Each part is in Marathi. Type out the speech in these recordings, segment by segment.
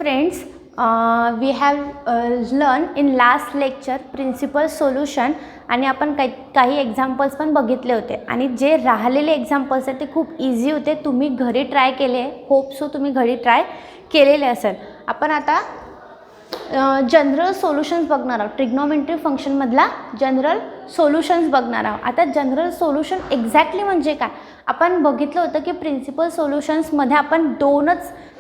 friends, we have learned in last lecture principal solution आणि आपण काही एक्झाम्पल्स पण बघितले होते आणि जे राहिलेले एक्झाम्पल्स आहेत ते खूप इझी होते. तुम्ही घरी ट्राय केले, होप सो तुम्ही घरी ट्राय केलेले असेल. आपण आता जनरल सोल्युशन्स बघणार आहोत. ट्रिग्नोमेट्री फंक्शनमधला जनरल सोल्युशन्स बघणार आहोत. आता जनरल सोल्युशन एक्झॅक्टली म्हणजे काय आपण बघितलं होतं की प्रिन्सिपल सोल्युशन्समध्ये आपण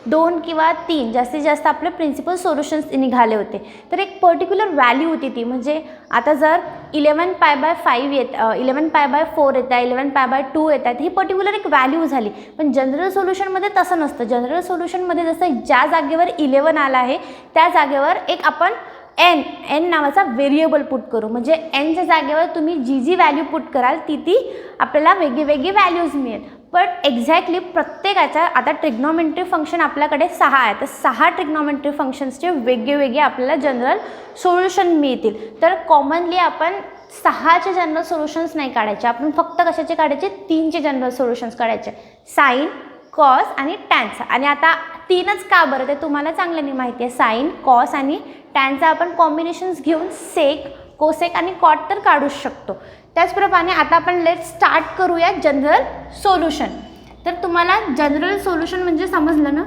दोन किंवा तीन जास्तीत जास्त आपले प्रिन्सिपल सोल्युशन्स निघाले होते. तर एक पर्टिक्युलर व्हॅल्यू होती ती, म्हणजे आता जर 11π/5 11π/4 येत आहे, 11π/2 येत आहेत, ही पर्टिक्युलर एक व्हॅल्यू झाली. पण जनरल सोल्युशनमध्ये तसं नसतं. जनरल सोल्युशनमध्ये जसं ज्या जागेवर 11 आला आहे त्या जागेवर एक आपण एन नावाचा व्हेरिएबल पुट करू. म्हणजे एनच्या जागेवर तुम्ही जी व्हॅल्यू पुट कराल ती आपल्याला वेगळी व्हॅल्यूज मिळेल. पण एक्झॅक्टली प्रत्येकाच्या आता ट्रिग्नोमेट्री फंक्शन आपल्याकडे 6 आहे, तर 6 ट्रिग्नोमेट्री फंक्शन्सचे वेगळे आपल्याला जनरल सोल्युशन मिळतील. तर कॉमनली आपण 6चे जनरल सोल्युशन्स नाही काढायचे, आपण फक्त कशाचे काढायचे, 3चे जनरल सोल्युशन्स काढायचे, साइन, कॉस आणि टॅनचा. आणि आता 3च का बरं ते तुम्हाला चांगल्याने माहिती आहे. साइन, कॉस आणि टॅनचा आपण कॉम्बिनेशन्स घेऊन सेक, कोसेक आणि कॉट तर काढूच शकतो. त्याचप्रमाणे आता आपण लेट स्टार्ट करूया जनरल सोल्युशन. तर तुम्हाला जनरल सोल्युशन म्हणजे समजलं ना,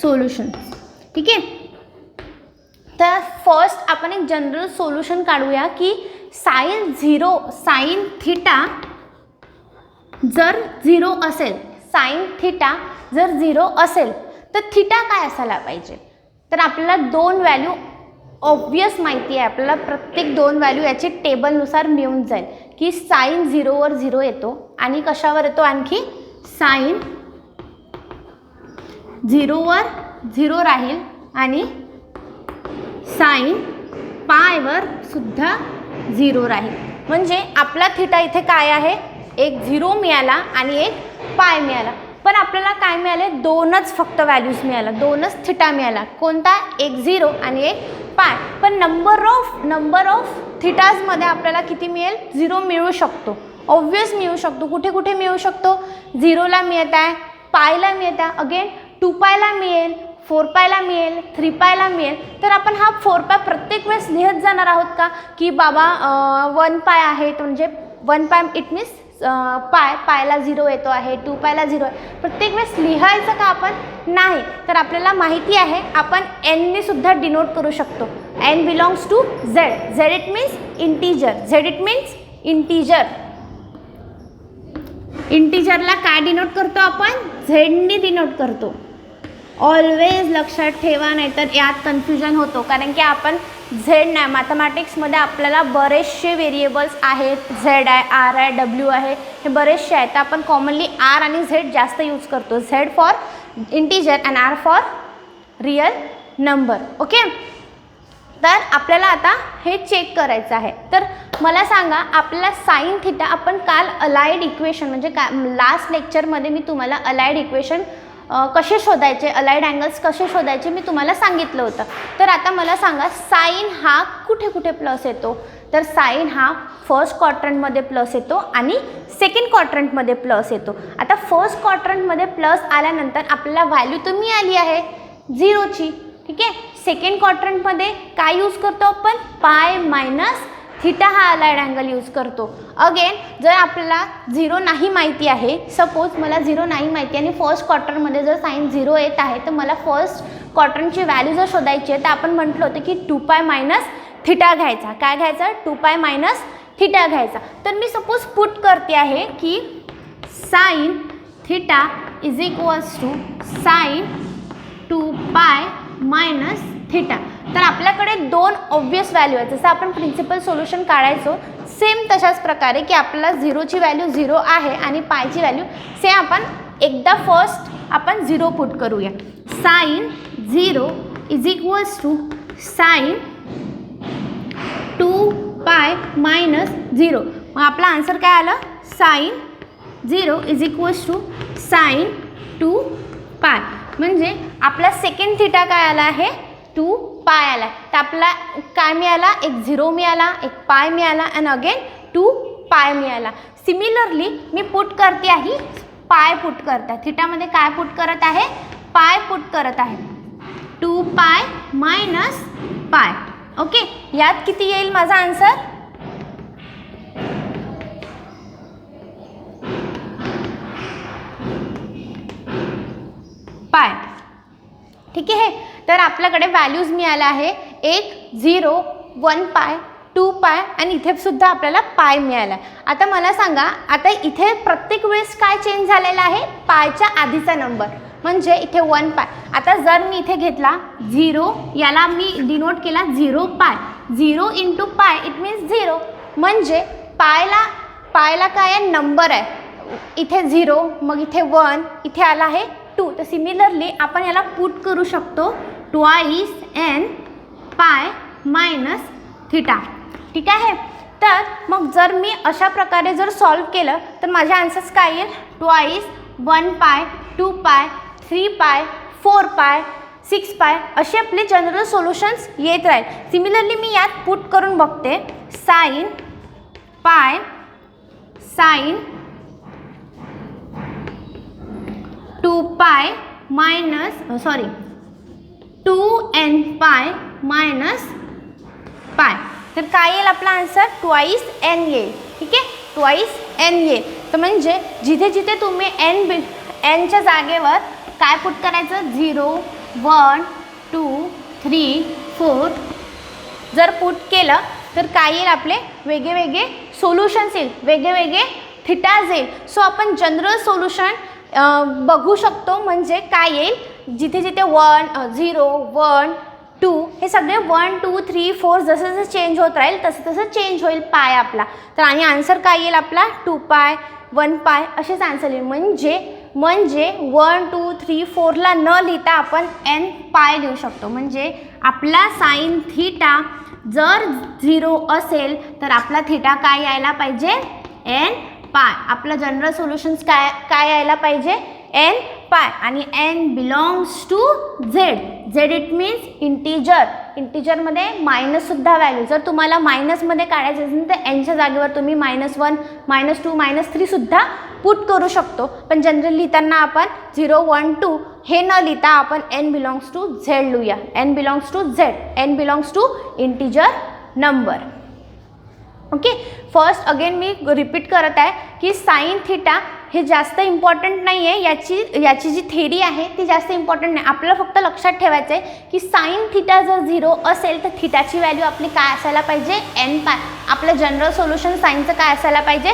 सोल्युशन, ठीक आहे. तर फर्स्ट आपण एक जनरल सोल्युशन काढूया की साइन थिटा जर 0 असेल, साइन थिटा जर 0 असेल तर थिटा काय असायला पाहिजे. तर आपल्याला दोन व्हॅल्यू ऑब्वियस माहिती आहे, आपल्याला प्रत्येक दोन व्हॅल्यू याची टेबलनुसार मिळून जाईल की साइन 0 वर 0 येतो आणि कशावर येतो, आणखी साइन 0 वर 0 राहील आणि साइन पायवर सुद्धा 0 राहील. म्हणजे आपला थिटा इथे काय आहे, एक 0 मिळाला आणि एक पाय मिळाला. पण आपल्याला काय मिळाले, दोनच फक्त व्हॅल्यूज मिळाला, दोनच थिटा मिळाला. कोणता, एक 0 आणि एक पाय. पण नंबर ऑफ थिटाजमध्ये आपल्याला किती मिळेल, 0 मिळू शकतो, ऑब्वियस मिळू शकतो. कुठे मिळू शकतो, 0ला मिळत आहे, पायला मिळत आहे, अगेन 2π मिळेल, 4π मिळेल, 3π मिळेल. तर आपण हा 4π प्रत्येक वेळेस लिहत जाणार आहोत का, की बाबा 1π आहे म्हणजे 1π इट मीन्स पायला 0 येतो आहे, 2πला 0 आहे, प्रत्येक वेळेस लिहायचं का आपण, नाही. तर आपल्याला माहिती आहे आपण एनने सुद्धा डिनोट करू शकतो. N belongs to Z it means integer. इंटीजरला काय डिनोट करतो आपण, झेडने डिनोट करतो. ऑलवेज लक्षात ठेवा, नाहीतर यात कन्फ्युजन होतो. कारण की आपण झेड नाही, मॅथमॅटिक्समध्ये आपल्याला बरेचसे व्हेरिएबल्स आहेत, झेड आहे, आर आहे, डब्ल्यू आहे, हे बरेचसे आहेत. तर आपण कॉमनली आर आणि झेड जास्त यूज करतो. Z for integer and R for real number. Okay. तर आपल्याला आता हे चेक करायचं आहे. तर मला सांगा, आपल्याला साइन थिटा आपण काल अलाइड इक्वेशन म्हणजे लास्ट लेक्चरमध्ये मी तुम्हाला अलाइड इक्वेशन कसे शोधायचे, अलाइड अँगल्स कसे शोधायचे मी तुम्हाला सांगितलं होतं. तर आता मला सांगा, साइन हा कुठे प्लस येतो. तर साइन हा फर्स्ट क्वाड्रंटमध्ये प्लस येतो आणि सेकंड क्वाड्रंटमध्ये प्लस येतो. आता फर्स्ट क्वाड्रंटमध्ये प्लस आल्यानंतर आपल्याला व्हॅल्यू तर मिळाली आहे 0ची, ठीक आहे. सेकंड क्वाड्रंटमध्ये काय यूज करतो आपण, पाय मायनस थिटा हा अलाइड अँगल यूज करतो. अगेन जर आपल्याला 0 नाही माहिती आहे, सपोज मला 0 नाही माहिती आणि फर्स्ट क्वार्टरमध्ये जर साइन 0 येत आहे, तर मला फर्स्ट क्वाड्रंटची व्हॅल्यू जर शोधायची आहे, तर आपण म्हटलं होतं की 2π मायनस थिटा घ्यायचा. काय घ्यायचा, 2π मायनस थिटा घ्यायचा. तर मी सपोज पुट करते आहे की sine theta is equals to sine 2π minus theta. तर आपल्याकडे दोन ऑब्वियस व्हॅल्यू आहेत. जसं आपण प्रिन्सिपल सोल्युशन काढायचो सेम तशाच प्रकारे की आपल्याला 0ची व्हॅल्यू 0 आहे आणि पायची व्हॅल्यू सेम. आपण एकदा फर्स्ट आपण 0 पुट करूया. Sine 0 is equals to sine 2π minus 0. मग आपला आन्सर काय आलं, sine 0 is equals to sine 2π. म्हणजे आपला सेकंड थिटा काय आला आहे, 2π आला. तर आपला काय मिळाला, एक 0 मिळाला, एक π मिळाला आणि अगेन 2π मिळाला. सिमिलरली मी पुट करते आहे पाय पुट करत आहे, थिटामध्ये काय पुट करत आहे, पाय पुट करत आहे, 2 पाय मायनस पाय. ओके, यात किती येईल माझा आन्सर, पाय. ठीक आहे, तर आपल्याकडे व्हॅल्यूज मिळाल्या आहे, एक 0, 1 पाय, 2 पाय आणि इथे सुद्धा आपल्याला पाय मिळाला. आता मला सांगा, आता इथे प्रत्येक वेळेस काय चेंज झालेला आहे, पायच्या आधीचा नंबर, म्हणजे इथे 1 पाय. आता जर मी इथे घेतला 0, याला मी डिनोट केला 0 पाय, 0 इंटू पाय इट मीन्स 0, म्हणजे पायला काय आहे, नंबर आहे, इथे 0, मग इथे 1, इथे आला आहे 2. तर सिमिलरली आपण याला पुट करू शकतो twice n pi minus theta. ठीक आहे, तर मग जर मी अशा प्रकारे जर सॉल्व केलं तर माझे आन्सर्स काय येईल, ट्वाइस 1 पाय, 2 पाय, 3 पाय, 4 पाय, 6 पाय असे आपले जनरल सोल्युशन्स येत राहील. सिमिलरली मी यात पुट करून बघते, साइन पाय sign 2 pi minus 2n pi minus pi. तर काय येईल आपला आन्सर, ट्वाइस n येईल. ठीक आहे, ट्वाइस n येईल. तर म्हणजे जिथे जिथे तुम्ही nच्या जागेवर काय पुट करायचं, 0, 1, 2, 3, 4 जर पुट केलं तर काय येईल, आपले वेगळे वेगळे सोल्युशन्स येईल, वेगळे वेगळे थिटाज येईल. सो आपण जनरल सोल्युशन बघू शकतो, म्हणजे काय येईल, जिथे जिथे 1, 0, 1, 2 हे सगळे 1, 2, 3, 4 जसं जसं चेंज होत राहील तसं तसं चेंज होईल पाय आपला. तर आणि आन्सर काय येईल आपला, 2 पाय 1 पाय असेच आन्सर येईल. म्हणजे 1, 2, 3, 4ला न लिहिता आपण n पाय लिहू शकतो. म्हणजे आपला साइन थिटा जर 0 असेल तर आपला थिटा काय यायला पाहिजे, n पाय. आपलं जनरल सोल्युशन्स काय यायला पाहिजे, n पाय. आणि n belongs to z it means इंटिजरमध्ये मायनससुद्धा व्हॅल्यू. जर तुम्हाला मायनसमध्ये काढायचं असेल तर nच्या जागेवर तुम्ही -1, -2, -3 सुद्धा पुट करू शकतो. पण जनरल लिहिताना आपण 0, 1, 2 हे न लिहिता आपण n बिलॉंग्स टू z लिहूया, n belongs to z, n belongs to integer number. Okay, first again मी रिपीट करत आहे की साइन थिटा हे जास्त इम्पॉर्टंट नाही आहे, याची जी थेरी आहे ती जास्त इम्पॉर्टंट नाही. आपल्याला फक्त लक्षात ठेवायचं आहे की साइन थिटा जर 0 असेल तर थिटाची व्हॅल्यू आपली काय असायला पाहिजे, n पाय. आपलं जनरल सोल्युशन साइनचं काय असायला पाहिजे,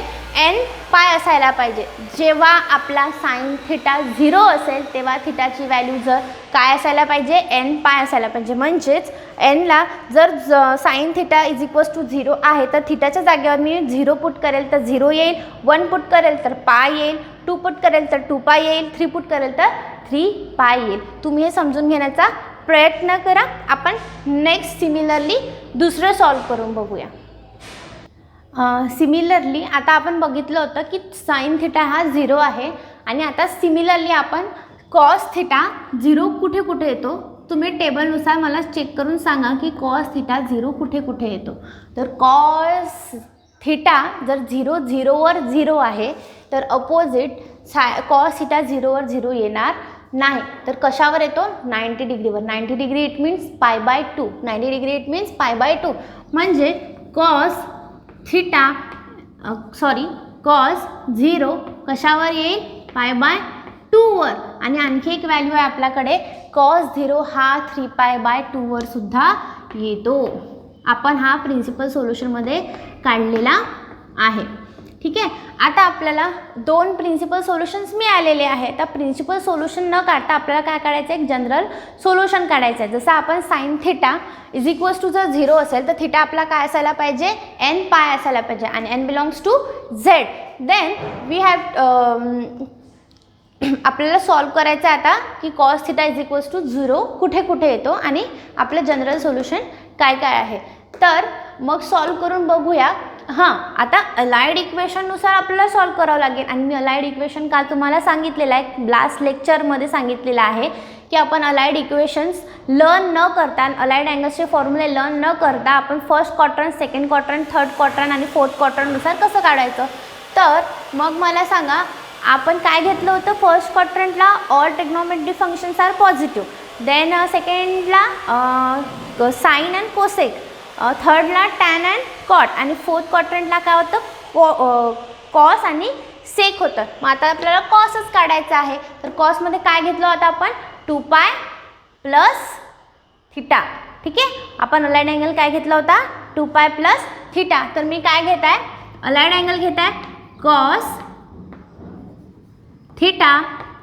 n पाय असायला पाहिजे. जेव्हा आपला साइन थिटा 0 असेल तेव्हा थिटाची व्हॅल्यू जर काय असायला पाहिजे, n पाय असायला पाहिजे. म्हणजेच nला जर sine theta is equals to 0 आहे तर थिटाच्या जागेवर मी 0 पुट करेल तर 0 येईल, 1 पुट करेल तर पाय येईल, 2 पुट करेल तर 2 पाय येईल, 3 पुट करेल तर 3 पाय येईल. तुम्ही हे समजून घेण्याचा प्रयत्न करा. आपण नेक्स्ट सिमिलरली दुसरं सॉल्व करून बघूया. सिमिलरली आता आपण बघितलं होतं की साइन थिटा हा 0 आहे आणि आता सिमिलरली आपण कॉस थिटा 0 कुठे कुठे येतो, तुम्ही टेबलनुसार मला चेक करून सांगा की कॉस थिटा 0 कुठे कुठे येतो. तर कॉस थिटा जर 0 वर 0 आहे तर अपोजिट कॉस थिटा 0 वर 0 येणार नाही. तर कशावर येतो, 90 डिग्रीवर. 90 degree it means π/2, 90 degree it means π/2. म्हणजे कॉस 0 कशावर येईल, π/2 वर. आणि आणखी एक व्हॅल्यू आहे आपल्याकडे, कॉस 0 हा 3π/2 वर सुद्धा येतो. आपण हा प्रिन्सिपल सोल्युशनमध्ये काढलेला आहे. ठीक आहे, आता आपल्याला 2 प्रिन्सिपल सोल्युशन्स मिळालेले आहेत. तर प्रिन्सिपल सोल्युशन न काढता आपल्याला काय काढायचं आहे, एक जनरल सोल्युशन काढायचं आहे. जसं आपण sine theta is equals to जर 0 असेल तर थिटा आपला काय असायला पाहिजे, n पाय असायला पाहिजे आणि n belongs to z. Then we have आपल्याला सॉल्व करायचं आहे आता की cos theta is equals to 0 कुठे कुठे येतो आणि आपलं जनरल सोल्युशन काय काय आहे. तर मग सॉल्व करून बघूया. हां, आता अलाइड इक्वेशननुसार आपल्याला सॉल्व करावं लागेल आणि मी अलाइड इक्वेशन काल तुम्हाला सांगितलेलं आहे, लास्ट लेक्चरमध्ये सांगितलेलं आहे की आपण अलाइड इक्वेशन्स लर्न न करता, अलाइड अँगल्सचे फॉर्म्युले लर्न न करता आपण first quadrant, second quadrant, third quadrant आणि फोर्थ क्वाड्रंटनुसार कसं काढायचं. तर मग मला सांगा आपण काय घेतलं होतं, फर्स्ट क्वाड्रंटला all trigonometry functions are positive, then सेकंडला साइन अँड कोसेक, थर्डला टॅन अँड कॉट, आणि फोर्थ क्वाड्रंटला काय होतं, कॉस आणि सेक होतं. मग आता आपल्याला कॉसच काढायचं आहे. तर कॉसमध्ये काय घेतलं होतं आपण, 2π प्लस थिटा. ठीक आहे, आपण अलाइड अँगल काय घेतला होता, 2π प्लस थिटा. तर मी काय घेत आहे, अलाइड अँगल घेत आहे cos theta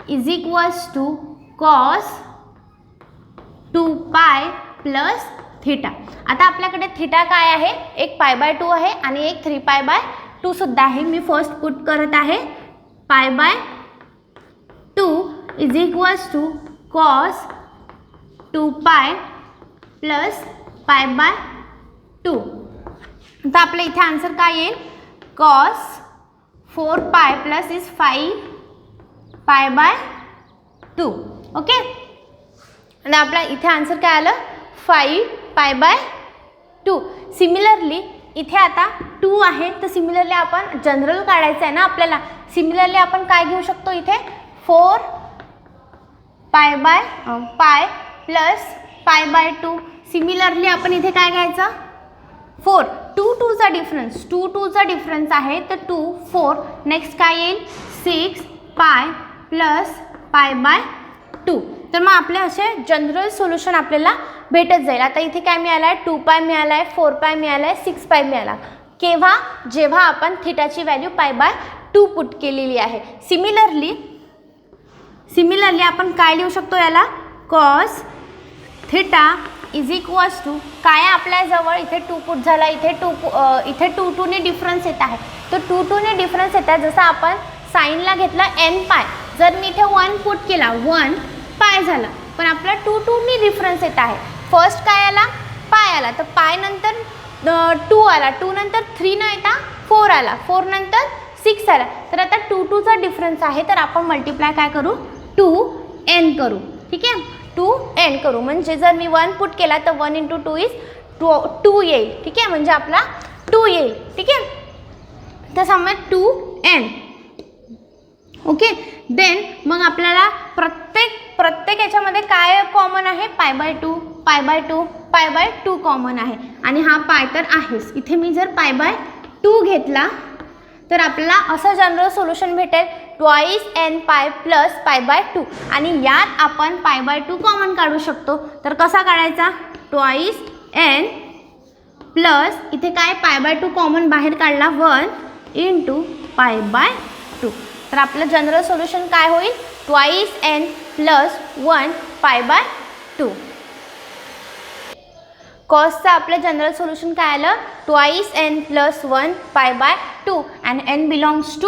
is equals to cos 2π plus theta. आता आपल्याकडे थिटा काय आहे, एक π/2 आहे आणि एक 3π/2 सुद्धा आहे. मी फर्स्ट पुट करत आहे, π/2 is equals to cos 2π plus π/2. आता आपल्या इथे आन्सर काय येईल, कॉस 4π प्लस इज 5π/2. ओके, आणि आपला इथे आन्सर काय आलं, 5π/2. सिमिलरली इथे आता 2 आहे, तर सिमिलरली आपण जनरल काढायचं आहे ना आपल्याला. सिमिलरली आपण काय घेऊ शकतो, इथे 4π प्लस π/2. सिमिलरली आपण इथे काय घ्यायचं, 4, 2 2चा डिफरन्स, 2 2चा डिफरन्स आहे, तर 2 4. नेक्स्ट काय येईल, 6π प्लस π/2. तर मग आपले असे जनरल सोल्युशन आपल्याला भेटत जाईल. आता इथे काय मिळालं आहे, 2π मिळाला आहे, 4π मिळाला आहे, 6π मिळाला. केव्हा, जेव्हा आपण थिटाची व्हॅल्यू π/2 पुट केलेली आहे. सिमिलरली आपण काय लिहू शकतो याला, cos theta is equals to काय, आपल्याजवळ इथे 2 पुट झाला, इथे 2 2 ने डिफरन्स येत आहे. तर 2 2 ने डिफरन्स येत आहे, जसं आपण साईनला घेतला nπ, जर मी इथे 1 पुट केला 1π झालं, पण आपला 2 2 ने डिफरन्स येत आहे. फर्स्ट काय आला, पाय आला, तर पाय नंतर 2 आला, 2 नंतर 3 न येता 4 आला, 4 नंतर 6 आला. तर आता 2 2चा डिफरन्स आहे, तर आपण मल्टिप्लाय काय करू, 2n करू. ठीक आहे, 2n करू, म्हणजे जर मी 1 पुट केला तर 1 × 2 इज 2 येईल. ठीक आहे, म्हणजे आपला 2 येईल. ठीक आहे, तर समज 2n. ओके, देन मग आपल्याला प्रत्येक याच्यामध्ये काय कॉमन आहे, π/2 कॉमन आहे, आणि हा पाय तर आहेच. इथे मी जर π/2 घेतला तर आपल्याला असं जनरल सोल्युशन भेटेल 2nπ प्लस π/2. आणि यात आपण π/2 कॉमन काढू शकतो. तर कसा काढायचा, 2n प्लस इथे काय π/2 कॉमन बाहेर काढला, 1 × π/2. तर आपलं जनरल सोल्युशन काय होईल, 2n प्लस 1 π/2. कॉसचं आपलं जनरल सोल्युशन काय आलं, 2n plus 1 π/2. And n belongs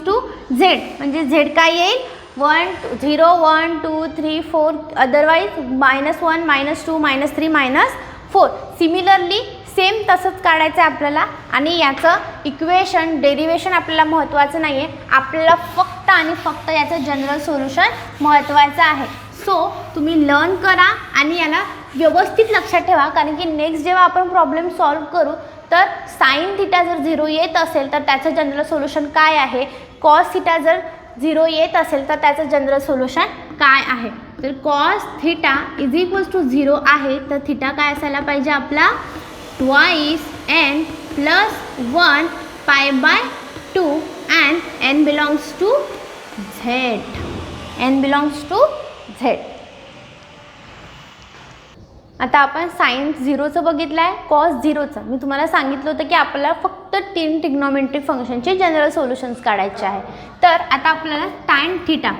to z, म्हणजे z काय येईल, 1 0 1 2 3 4, अदरवाईज -1 -2 -3 -4. सिमिलरली सेम तसंच काढायचं आहे आपल्याला. आणि याचं इक्वेशन डेरिवेशन आपल्याला महत्त्वाचं नाही आहे, आपल्याला फक्त आणि फक्त याचं जनरल सोल्युशन महत्त्वाचं आहे. सो तुम्ही लर्न करा आणि याला व्यवस्थित लक्षात ठेवा, कारण की नेक्स्ट जेव्हा आपण प्रॉब्लेम सॉल्व करू तर साइन थिटा जर 0 येत असेल तर त्याचं जनरल सोल्युशन काय आहे, कॉस थिटा जर 0 येत असेल तर त्याचं जनरल सोल्युशन काय आहे. तर cos theta is equals to 0 आहे, तर थिटा काय असायला पाहिजे आपला, 2n plus 1 π/2 and n belongs to z. आता आपण साइन 0चं बघितलं आहे, कॉस 0चं. मी तुम्हाला सांगितलं होतं की आपल्याला फक्त 3 ट्रिग्नोमेट्रिक फंक्शनचे जनरल सोल्युशन्स काढायचे आहे. तर आता आपल्याला टॅन थिटा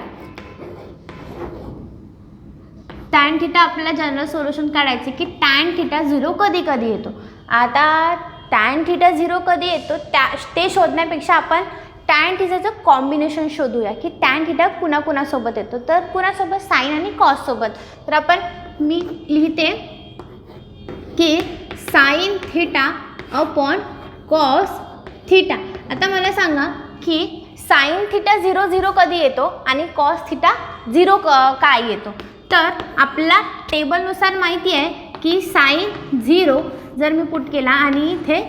आपल्याला जनरल सोल्युशन काढायचे की टॅन थिटा 0 कधी कधी येतो. आता टॅन थिटा 0 कधी येतो ते शोधण्यापेक्षा आपण टॅन थिटाचं कॉम्बिनेशन शोधूया की टॅन थिटा कुणाकुणासोबत येतो. तर कुणासोबत, साइन आणि कॉस सोबत. तर मी लिहिते की sine theta upon cos theta. आता मला सांगा की साइन थिटा 0 0 कधी येतो आणि कॉस थिटा 0 काय येतो. तर आपला टेबलनुसार माहिती आहे की साइन 0 जर मी पुट केला आणि इथे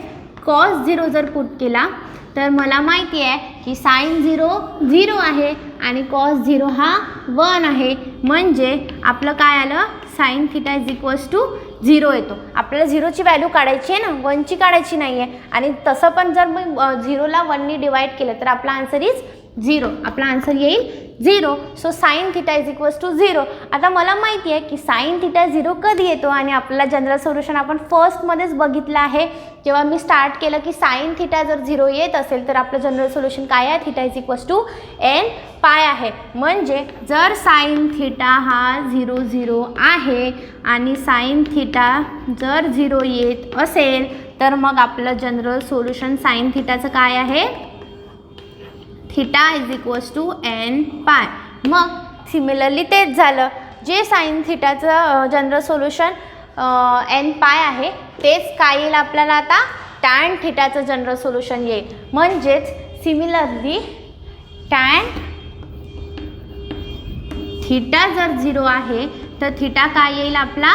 कॉस 0 जर पुट केला तर मला माहिती आहे की साइन 0 0 आहे आणि कॉस 0 हा 1 आहे, म्हणजे आपलं काय आलं, sine theta is equals to 0 येतो. आपल्याला 0ची व्हॅल्यू काढायची आहे ना, 1ची काढायची नाही आहे. आणि तसं पण जर मी 0ला 1नी डिवाइड केलं तर आपला आन्सर इज 0. आपला आन्सर येईल 0. So sine theta is equals to 0. आता मला माहिती आहे की साइन थिटा 0 कधी येतो, आणि आपल्याला जनरल सोल्युशन आपण फर्स्टमध्येच बघितलं आहे. जेव्हा मी स्टार्ट केलं की साइन थिटा जर 0 येत असेल तर आपलं जनरल सोल्युशन काय आहे, theta is equals to n pi आहे. म्हणजे जर साइन थिटा हा 0 0 आहे आणि साइन थिटा जर 0 येत असेल तर मग आपलं जनरल सोल्युशन साइन थिटाचं काय आहे, theta is equals to n pi. मग सिमिलरली तेच झालं, जे साइन थिटाचं जनरल सोल्युशन n पाय आहे तेच काय येईल आपल्याला आता, टॅन थिटाचं जनरल सोल्युशन येईल. म्हणजेच सिमिलरली टॅन थिटा जर 0 आहे तर थिटा काय येईल आपला,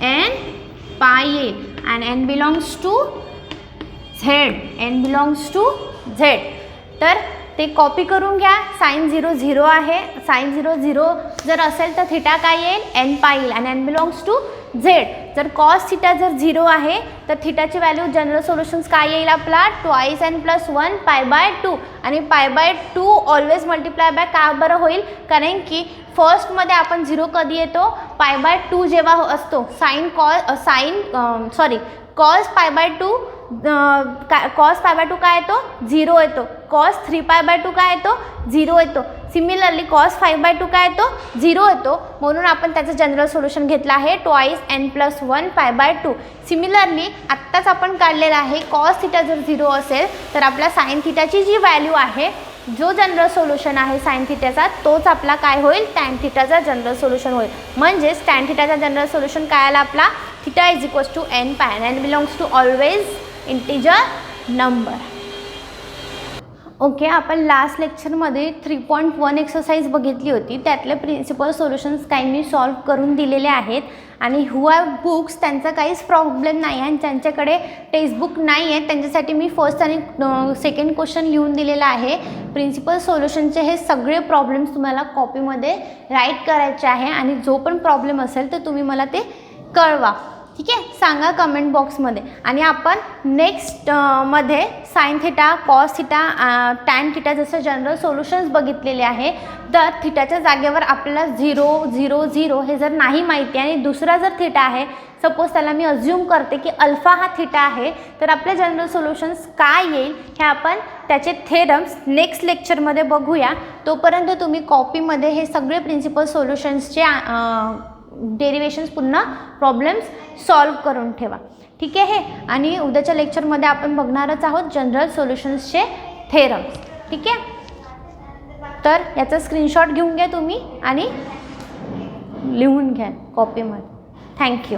n पाय येईल. आणि n belongs to z, n belongs to z. तर ते कॉपी करून घ्या. साइन 0 0 आहे, साइन 0 0 जर असेल तर थिटा काय येईल, n पाय येईल आणि n बिलॉंग्स टू z. जर कॉस थिटा जर 0 आहे तर थिटाची व्हॅल्यू जनरल सोल्युशन्स काय येईल आपला, 2n + 1 π/2. आणि π/2 ऑलवेज मल्टिप्लाय बाय का बरं होईल, कारण की फर्स्टमध्ये आपण 0 कधी येतो, π/2 जेव्हा असतो. कॉस π/2 कॉस π/2 काय येतो, 0 येतो. कॉस 3π/2 काय येतो, 0 येतो. सिमिलरली कॉस 5/2 काय येतो, 0 येतो. म्हणून आपण त्याचं जनरल सोल्युशन घेतलं आहे 2n + 1 π/2. सिमिलरली आत्ताच आपण काढलेलं आहे, कॉस थिटा जर 0 असेल तर आपल्या साइन थिटाची जी व्हॅल्यू आहे, जो जनरल सोल्युशन आहे साइन थिटाचा, तोच आपला काय होईल, टॅन थिटाचा जनरल सोल्युशन होईल. म्हणजेच टॅन थिटाचा जनरल सोल्युशन काय आला आपला, theta is equals to n pi. n belongs to always integer number. Okay, आपण लास्ट लेक्चरमध्ये 3.1 एक्सरसाइज बघितली होती. त्यातले प्रिन्सिपल सोल्युशन्स काहींनी सॉल्व करून दिलेले आहेत. आणि हु हॅव बुक्स त्यांचा काहीच प्रॉब्लेम नाही आहे, आणि ज्यांच्याकडे टेक्स्टबुक नाही आहे त्यांच्यासाठी मी फर्स्ट आणि सेकंड क्वेश्चन लिहून दिलेला आहे. प्रिन्सिपल सोल्युशनचे हे सगळे प्रॉब्लेम्स तुम्हाला कॉपीमध्ये राईट करायचे आहे. आणि जो पण प्रॉब्लेम असेल तर तुम्ही मला ते कळवा, ठीक आहे, सांगा कमेंट बॉक्समध्ये. आणि आपण नेक्स्ट मध्ये sine theta, cos theta, tan theta जसं जनरल सोल्युशन्स बघितलेले आहे. तर थिटाच्या जागेवर आपल्याला 0 0 0 हे जर नाही माहिती आणि दुसरा जर थिटा आहे, सपोज त्याला मी अज्युम करते की अल्फा हा थिटा आहे, तर आपले जनरल सोल्युशन्स काय येईल हे आपण त्याचे थेरम्स नेक्स्ट लेक्चरमध्ये बघूया. तोपर्यंत तुम्ही कॉपीमध्ये हे सगळे प्रिन्सिपल सोल्युशन्सचे डेरिवेशन्स पुन्हा प्रॉब्लेम्स सॉल्व करून ठेवा, ठीक आहे. आणि उद्याच्या लेक्चरमध्ये आपण बघणारच आहोत जनरल सोल्युशन्सचे थेरम्स, ठीक आहे. तर याचा स्क्रीनशॉट घेऊन घ्या तुम्ही आणि लिहून घ्या कॉपीमध्ये. थँक्यू.